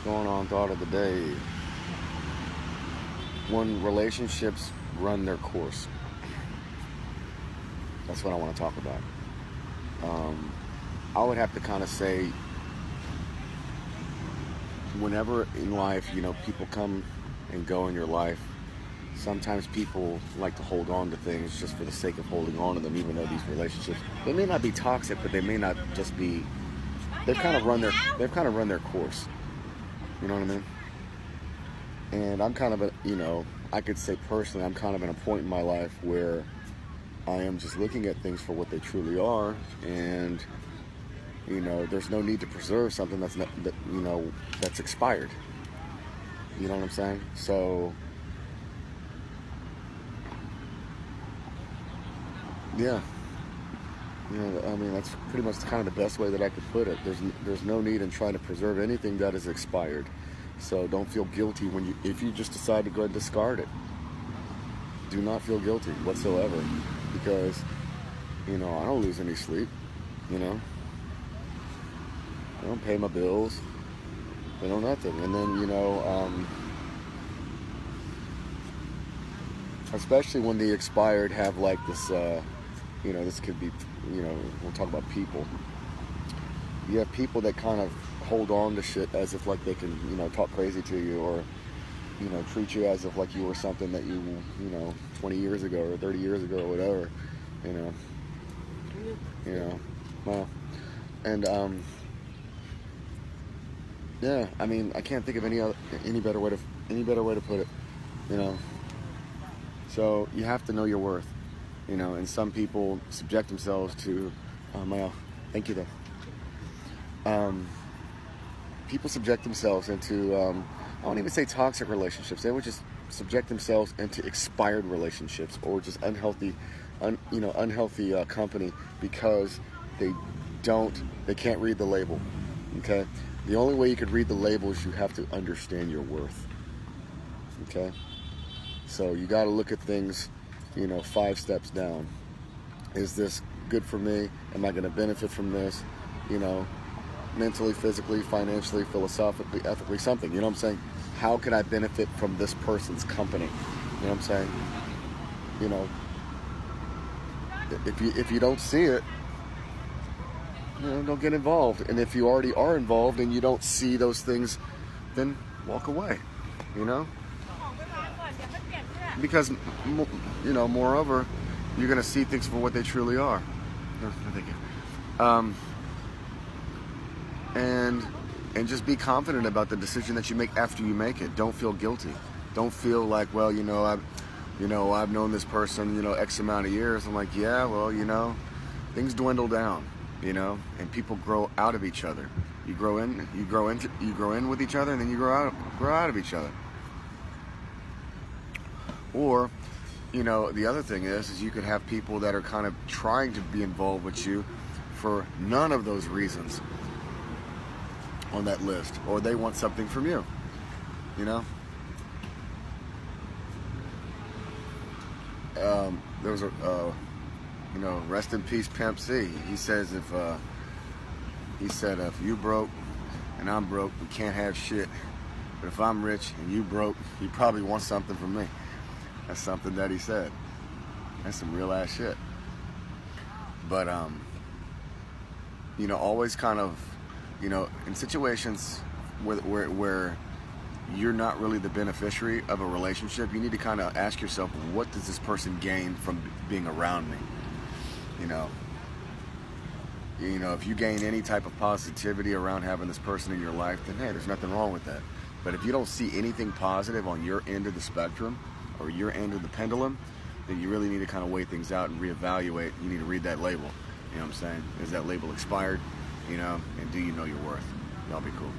Going on thought of the day. When relationships run their course, that's what I want to talk about. I would have to kind of say, whenever in life, people come and go in your life, sometimes people like to hold on to things just for the sake of holding on to them, even though these relationships, they may not be toxic, but they may not just be, they've kind of run their course. You know what I mean? And I'm kind of I could say personally, I'm kind of at a point in my life where I am just looking at things for what they truly are, and there's no need to preserve something that's not, that's expired. You know what I'm saying? So, yeah, I mean that's pretty much kind of the best way that I could put it. There's no need in trying to preserve anything that is expired. So don't feel guilty if you just decide to go and discard it. Do not feel guilty whatsoever, because I don't lose any sleep. I don't pay my bills. I don't nothing. And then especially when the expired have like this. This could be. We'll talk about people. You have people that kind of hold on to shit as if like they can talk crazy to you, or treat you as if like you were something that you 20 years ago or 30 years ago or whatever. Well, and yeah, I mean I can't think of any better way to put it. So you have to know your worth. And some people subject themselves to well, thank you though. People subject themselves into I won't even say toxic relationships. They would just subject themselves into expired relationships, or just unhealthy company, because they can't read the label. Okay, the only way you could read the label is you have to understand your worth. Okay, so you got to look at things 5 steps down. Is this good for me? Am I going to benefit from this? Mentally, physically, financially, philosophically, ethically, something. You know what I'm saying? How can I benefit from this person's company? You know what I'm saying? If you don't see it, don't get involved. And if you already are involved and you don't see those things, then walk away. Because moreover, you're gonna see things for what they truly are. No, thank you. And just be confident about the decision that you make after you make it. Don't feel guilty. Don't feel like, well, I've known this person, X amount of years. I'm like, yeah, well, things dwindle down, and people grow out of each other. You grow in with each other, and then you grow out of each other. Or, the other thing is you could have people that are kind of trying to be involved with you for none of those reasons on that list, or they want something from you. There was a rest in peace Pimp C. He says if you broke and I'm broke, we can't have shit. But if I'm rich and you broke, you probably want something from me. That's something that he said. That's some real ass shit. But always kind of, in situations where you're not really the beneficiary of a relationship, you need to kind of ask yourself, what does this person gain from being around me? If you gain any type of positivity around having this person in your life, then hey, there's nothing wrong with that. But if you don't see anything positive on your end of the spectrum or your end of the pendulum, then you really need to kind of weigh things out and reevaluate. You need to read that label. You know what I'm saying? Is that label expired? And do you know your worth? Y'all be cool.